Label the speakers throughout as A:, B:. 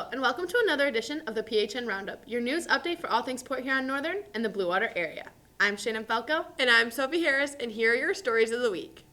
A: Hello, and welcome to another edition of the PHN Roundup, your news update for all things Port Huron Northern and the Blue Water area. I'm Shannon Falco.
B: And I'm Sophie Harris, and here are your stories of the week.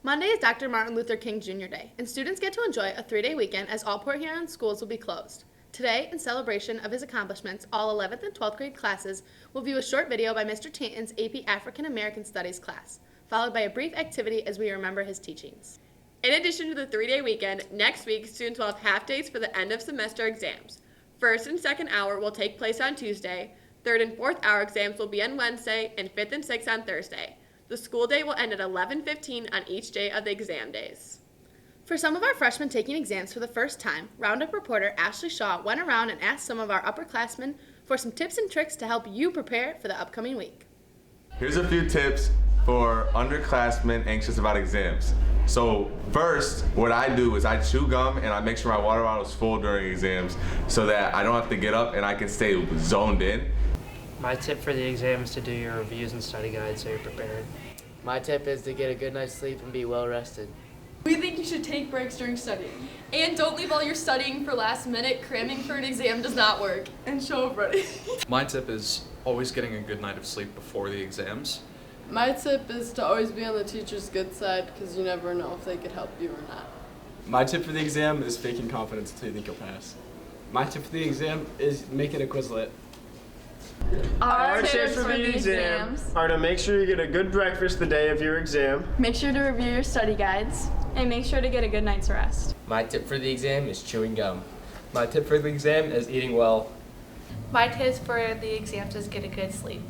A: Monday is Dr. Martin Luther King Jr. Day, and students get to enjoy a 3-day weekend as all Port Huron schools will be closed. Today, in celebration of his accomplishments, all 11th and 12th grade classes will view a short video by Mr. Tanton's AP African American Studies class, followed by a brief activity as we remember his teachings.
B: In addition to the 3-day weekend, next week students will have half days for the end of semester exams. First and second hour will take place on Tuesday, third and fourth hour exams will be on Wednesday, and fifth and sixth on Thursday. The school day will end at 11:15 on each day of the exam days.
A: For some of our freshmen taking exams for the first time, Roundup reporter Ashley Shaw went around and asked some of our upperclassmen for some tips and tricks to help you prepare for the upcoming week.
C: Here's a few tips for underclassmen anxious about exams. So first, what I do is I chew gum and I make sure my water bottle is full during exams so that I don't have to get up and I can stay zoned in.
D: My tip for the exam is to do your reviews and study guides so you're prepared.
E: My tip is to get a good night's sleep and be well rested.
F: We think you should take breaks during studying. And don't leave all your studying for last minute. Cramming for an exam does not work. And show up ready.
G: My tip is always getting a good night of sleep before the exams.
H: My tip is to always be on the teacher's good side because you never know if they could help you or not.
I: My tip for the exam is faking confidence until you think you'll pass. My tip for the exam is make it a Quizlet.
J: Our tips for the exams are to make sure you get a good breakfast the day of your exam.
F: Make sure to review your study guides. And make sure to get a good night's rest.
E: My tip for the exam is chewing gum.
I: My tip for the exam is eating well.
K: My tips for the exams is get a good sleep.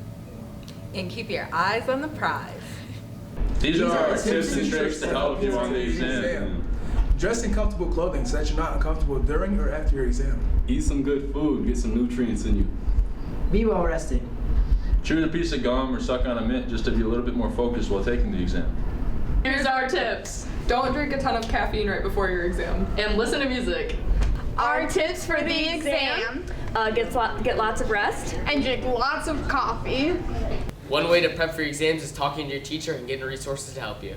L: And keep your eyes on the prize.
M: These are our tips and tricks to help you on the exam.
N: Dress in comfortable clothing so that you're not uncomfortable during or after your exam.
M: Eat some good food, get some nutrients in you.
O: Be well rested.
M: Chew a piece of gum or suck on a mint just to be a little bit more focused while taking the exam.
F: Here's our tips. Don't drink a ton of caffeine right before your exam. And listen to music.
K: Our tips for the exam. Get lots of rest.
F: And drink lots of coffee.
E: One way to prep for exams is talking to your teacher and getting resources to help you.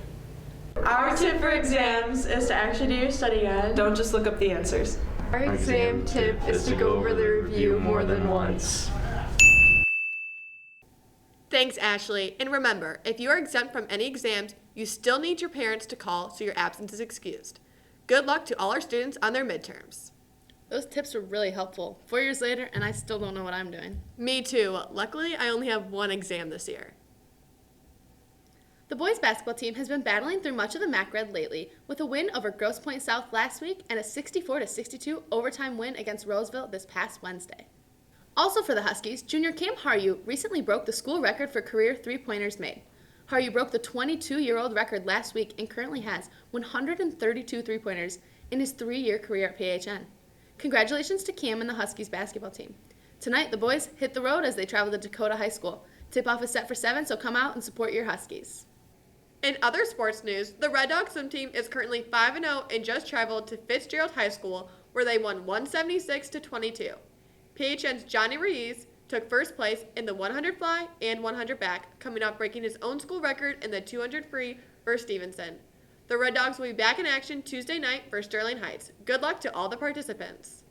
H: Our tip for exams is to actually do your study guide.
P: Don't just look up the answers.
H: Our exam tip is to go over the review more than once.
B: Thanks, Ashley. And remember, if you are exempt from any exams, you still need your parents to call so your absence is excused. Good luck to all our students on their midterms.
A: Those tips were really helpful. 4 years later, and I still don't know what I'm doing.
B: Me too. Luckily, I only have one exam this year.
A: The boys basketball team has been battling through much of the MAC Red lately, with a win over Grosse Pointe South last week and a 64-62 overtime win against Roseville this past Wednesday. Also for the Huskies, junior Cam Haryu recently broke the school record for career three-pointers made. Haryu broke the 22-year-old record last week and currently has 132 three-pointers in his 3-year career at PHN. Congratulations to Cam and the Huskies basketball team. Tonight, the boys hit the road as they travel to Dakota High School. Tip-off is set for 7, so come out and support your Huskies.
B: In other sports news, the Red Dog swim team is currently 5-0 and just traveled to Fitzgerald High School, where they won 176-22. PHN's Johnny Ruiz took first place in the 100 fly and 100 back, coming off breaking his own school record in the 200 free for Stevenson. The Red Dogs will be back in action Tuesday night for Sterling Heights. Good luck to all the participants.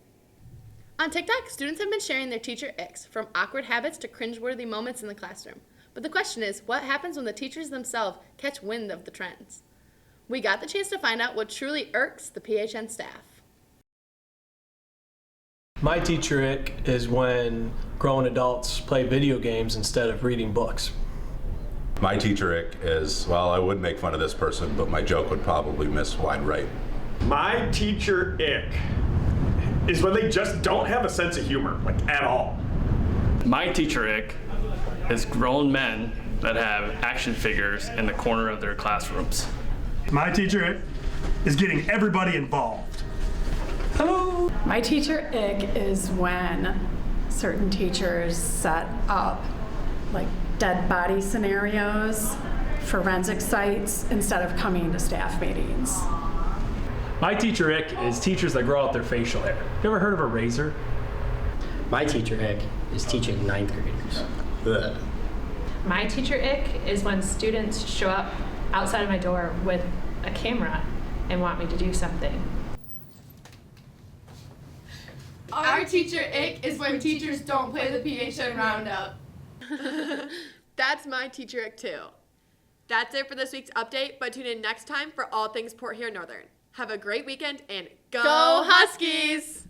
A: On TikTok, students have been sharing their teacher icks, from awkward habits to cringeworthy moments in the classroom. But the question is, what happens when the teachers themselves catch wind of the trends? We got the chance to find out what truly irks the PHN staff.
Q: My teacher ick is when grown adults play video games instead of reading books.
R: My teacher ick is, well, I would make fun of this person, but my joke would probably miss wide right.
J: My teacher ick is when they just don't have a sense of humor, like at all.
S: My teacher ick is grown men that have action figures in the corner of their classrooms.
J: My teacher ick is getting everybody involved.
H: Hello. My teacher ick is when certain teachers set up like dead body scenarios, forensic sites, instead of coming to staff meetings.
T: My teacher ick is teachers that grow out their facial hair. You ever heard of a razor?
E: My teacher ick is teaching 9th graders. Ugh.
K: My teacher ick is when students show up outside of my door with a camera and want me to do something.
F: Our teacher ick is when teachers don't play the PHN Roundup.
B: That's my teacher ick too. That's it for this week's update, but tune in next time for all things Port Huron Northern. Have a great weekend and go
A: Huskies!